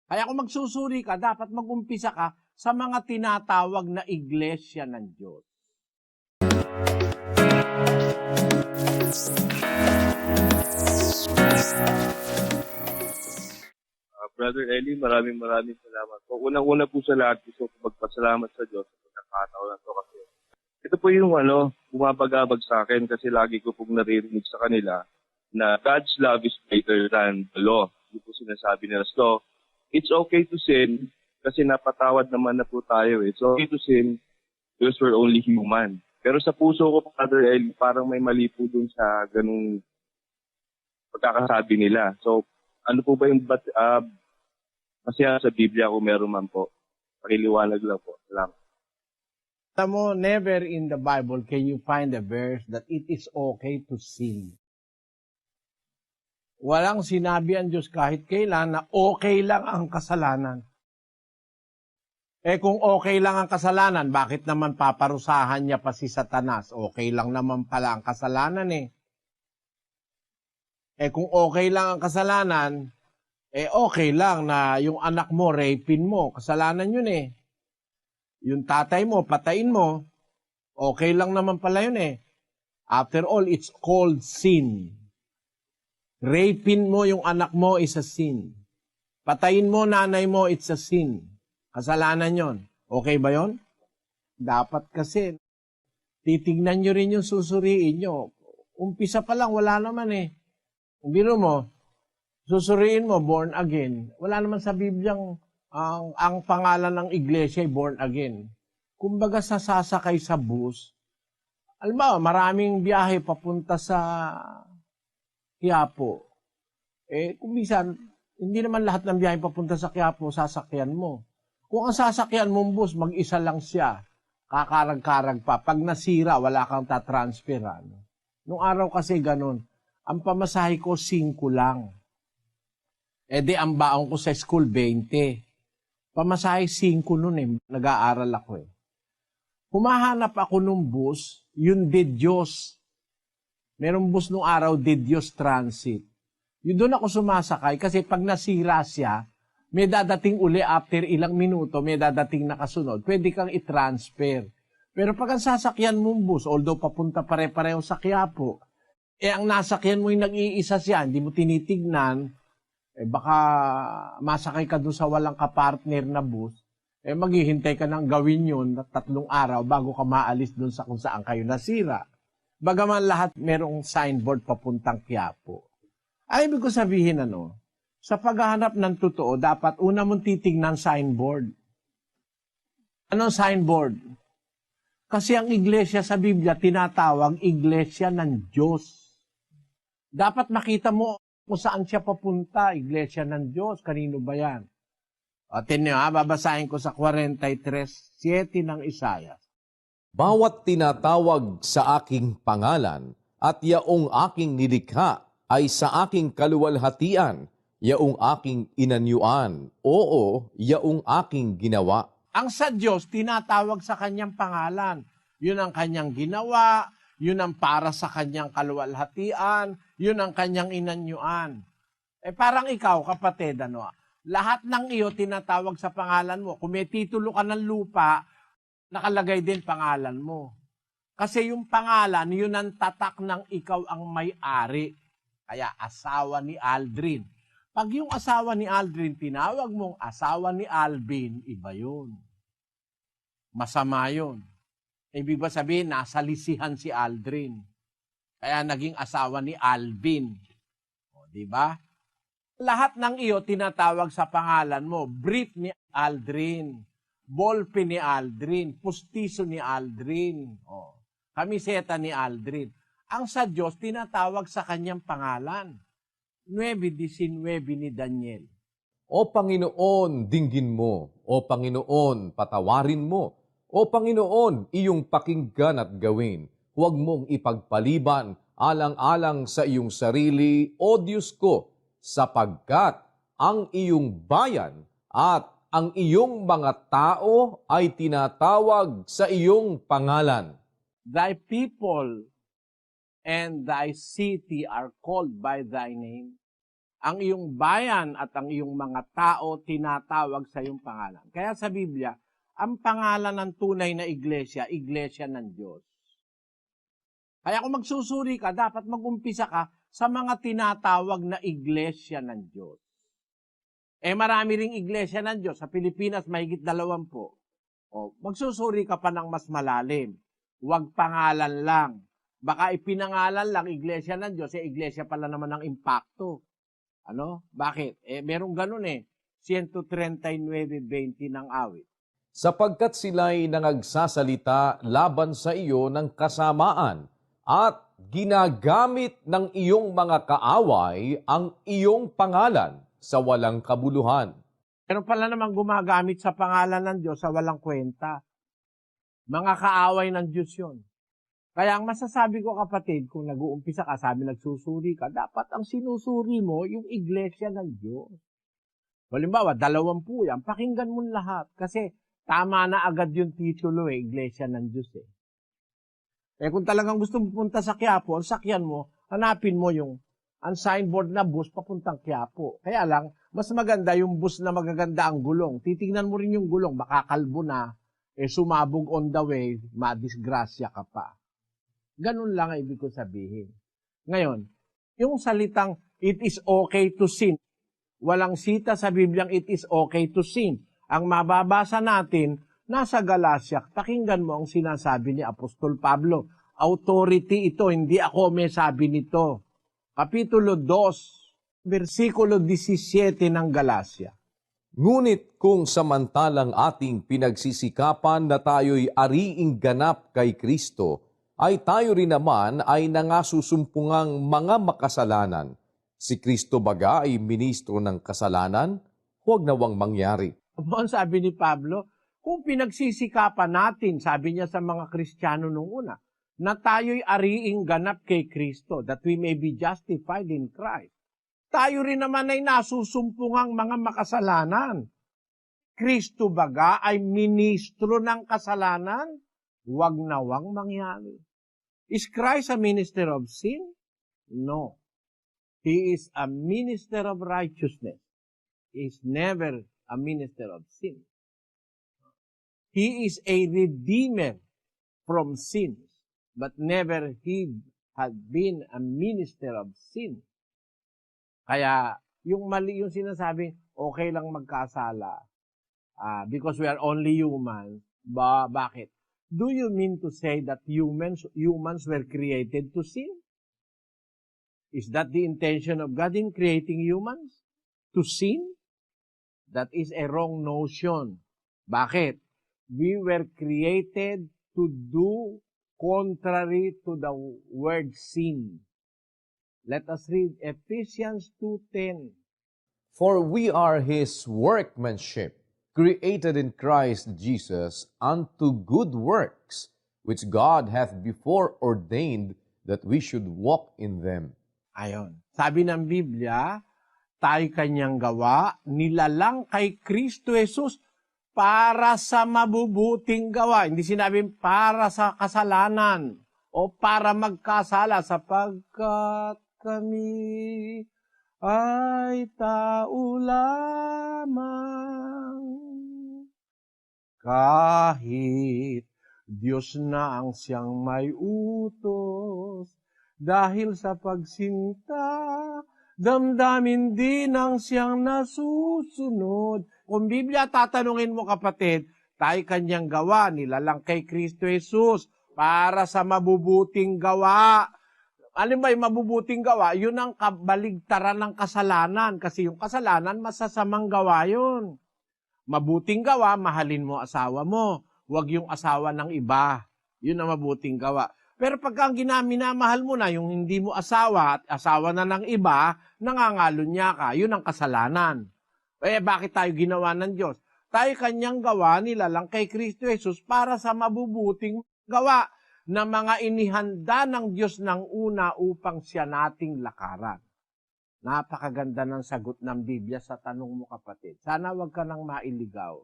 Kaya kung magsusuri ka, dapat mag-umpisa ka sa mga tinatawag na iglesia ng Diyos. Brother Eli, maraming salamat po. Unang-una po sa lahat, gusto ko magpasalamat sa Diyos sa pagkakataon na ito kasi ito po yung bumabagabag sa akin kasi lagi ko pong naririnig sa kanila na God's love is greater than the law. Hindi po sinasabi nila. So, it's okay to sin kasi napatawad naman na po tayo. It's okay to sin because we're only human. Pero sa puso ko, Brother Eli, parang may mali po dun sa ganung pagkakasabi nila. So, ano po ba yung masaya sa Biblia kung meron man po? Pakiliwanag lang po. Salamat. Alam mo, never in the Bible can you find a verse that it is okay to sin. Walang sinabi ang Diyos kahit kailan na okay lang ang kasalanan. Kung okay lang ang kasalanan, bakit naman paparusahan niya pa si Satanas? Okay lang naman pala ang kasalanan kung okay lang ang kasalanan, okay lang na yung anak mo, rapein mo. Kasalanan yun Yung tatay mo, patayin mo. Okay lang naman pala yun After all, it's called sin. Rapein mo yung anak mo is a sin. Patayin mo nanay mo, it's a sin. Kasalanan yon. Okay ba yon? Dapat kasi, titignan nyo rin yung susuriin nyo. Umpisa pa lang, wala naman Biro mo, susuriin mo, born again. Wala naman sa Bibliang ang pangalan ng iglesia ay born again. Kumbaga sasakay sa bus, alam ba, maraming biyahe papunta sa Quiapo. Kung minsan, hindi naman lahat ng biyahe papunta sa Quiapo, sasakyan mo. Kung ang sasakyan mong bus, mag-isa lang siya, kakarag-karag pa. Pag nasira, wala kang tatransferan. Nung araw kasi ganun, ang pamasahe ko 5 lang. Ang baon ko sa school 20. Pamasahe 5 nun nag-aaral ako Humahanap ako nung bus, yun De Dios. Merong bus nung araw, De Dios Transit. Yun doon ako sumasakay kasi pag nasira siya, may dadating uli after ilang minuto, may dadating na kasunod. Pwede kang i-transfer. Pero pag ang sasakyan mong bus, although papunta pare-pareho sa Quiapo, ang nasakyan mo yung nag-iisa siya, hindi mo tinitignan, baka masakay ka doon sa walang kapartner na bus, maghihintay ka nang gawin yun 3 araw bago ka maalis doon sa kung saan kayo nasira. Bagaman lahat merong signboard papuntang Quiapo. Ay, ibig ko sabihin sa paghahanap ng totoo, dapat una mong titignan signboard. Anong signboard? Kasi ang iglesia sa Biblia, tinatawag iglesia ng Diyos. Dapat makita mo kung saan siya papunta, iglesia ng Diyos. Kanino ba yan? Babasahin ko sa 43:7 ng Isaiah. Bawat tinatawag sa aking pangalan at yaong aking nilikha ay sa aking kaluwalhatian, yaong aking inanyuan, oo, yaong aking ginawa. Ang sa Diyos, tinatawag sa kanyang pangalan. Yun ang kanyang ginawa, yun ang para sa kanyang kaluwalhatian, yun ang kanyang inanyuan. Parang ikaw, kapatid, lahat ng iyo tinatawag sa pangalan mo. Kung may titulo ka ng lupa, nakalagay din pangalan mo. Kasi yung pangalan, yun ang tatak ng ikaw ang may-ari. Kaya asawa ni Aldrin. Pag yung asawa ni Aldrin, tinawag mong asawa ni Alvin, iba yun. Masama yun. Ibig ba sabihin, nasa lisihan si Aldrin. Kaya naging asawa ni Alvin. Diba? Lahat ng iyo tinatawag sa pangalan mo. Brief ni Aldrin. Ballpen ni Aldrin. Pustiso ni Aldrin. Kamiseta ni Aldrin. Ang sa Diyos, tinatawag sa kanyang pangalan. 9:19 ni Daniel. O Panginoon, dinggin mo. O Panginoon, patawarin mo. O Panginoon, iyong pakinggan at gawin. Huwag mong ipagpaliban alang-alang sa iyong sarili, O Diyos ko, sapagkat ang iyong bayan at ang iyong mga tao ay tinatawag sa iyong pangalan. Thy people and thy city are called by thy name. ang iyong bayan at ang iyong mga tao tinatawag sa iyong pangalan. Kaya sa Biblia, ang pangalan ng tunay na iglesia, iglesia ng Diyos. Kaya kung magsusuri ka, dapat mag-umpisa ka sa mga tinatawag na iglesia ng Diyos. Marami ring iglesia ng Diyos. Sa Pilipinas, mahigit 20. Magsusuri ka pa ng mas malalim. Huwag pangalan lang. Baka ipinangalan lang iglesia ng Diyos, iglesia pala naman ng impacto. Ano? Bakit? Merong ganun 139:20 ng awit. Sapagkat sila'y nangagsasalita laban sa iyo ng kasamaan at ginagamit ng iyong mga kaaway ang iyong pangalan sa walang kabuluhan. Pero pala naman gumagamit sa pangalan ng Diyos sa walang kwenta. Mga kaaway ng Diyos yun. Kaya ang masasabi ko, kapatid, kung nag-uumpisa ka, sabi nagsusuri ka, dapat ang sinusuri mo yung iglesia ng Diyos. Halimbawa, 20 yan, pakinggan mo lahat. Kasi tama na agad yung titulo iglesia ng Diyos kung talagang gusto mo pupunta sa Quiapo, ang sakyan mo, hanapin mo yung ang signboard na bus papuntang Quiapo. Kaya lang, mas maganda yung bus na magaganda ang gulong. Titingnan mo rin yung gulong, baka kalbo na, sumabog on the way, madisgrasya ka pa. Ganun lang ang ibig ko sabihin. Ngayon, yung salitang, it is okay to sin. Walang sita sa Bibliang it is okay to sin. Ang mababasa natin, nasa Galacia, pakinggan mo ang sinasabi ni Apostol Pablo. Authority ito, hindi ako may sabi nito. Kapitulo 2, versikulo 17 ng Galacia. Ngunit kung samantalang ating pinagsisikapan na tayo'y ariing ganap kay Kristo, ay tayo rin naman ay nangasusumpungang mga makasalanan. Si Kristo baga ay ministro ng kasalanan? Huwag nawang mangyari. Ang sabi ni Pablo, kung pinagsisikapan natin, sabi niya sa mga Kristiyano nung una, na tayo'y ariing ganap kay Kristo, that we may be justified in Christ. Tayo rin naman ay nasusumpungang mga makasalanan. Kristo baga ay ministro ng kasalanan? Huwag nawang mangyari. Is Christ a minister of sin? No. He is a minister of righteousness. He is never a minister of sin. He is a redeemer from sins, but never he had been a minister of sin. Kaya yung mali yung sinasabi, okay lang magkasala because we are only humans. Bakit? Do you mean to say that humans were created to sin? Is that the intention of God in creating humans? To sin? That is a wrong notion. Bakit? We were created to do contrary to the word sin. Let us read Ephesians 2:10. For we are His workmanship, created in Christ Jesus unto good works, which God hath before ordained that we should walk in them. Ayon. Sabi ng Biblia, tayo kanyang gawa, nilalang kay Kristo Jesus para sa mabubuting gawa. Hindi sinabing para sa kasalanan o para magkasala, sapagkat kami ay tao lamang. Kahit Diyos na ang siyang may utos, dahil sa pagsinta, damdamin din ang siyang nasusunod. Kung Biblia tatanungin mo, kapatid, tayo kanyang gawa, nilalang kay Kristo Jesus para sa mabubuting gawa. Alin ba yung mabubuting gawa? Yun ang kabaligtaran ng kasalanan. Kasi yung kasalanan, masasamang gawa yun. Mabuting gawa, mahalin mo asawa mo. Huwag yung asawa ng iba. Yun ang mabuting gawa. Pero pagka ang minaminamahal mo na, yung hindi mo asawa at asawa na ng iba, nangangalon niya ka. Yun ang kasalanan. Bakit tayo ginawa ng Diyos? Tayo kanyang gawa, nilalang kay Kristo Jesus para sa mabubuting gawa na mga inihanda ng Diyos ng una upang siya nating lakaran. Napakaganda ng sagot ng Biblia sa tanong mo, kapatid. Sana wag ka nang mailigaw.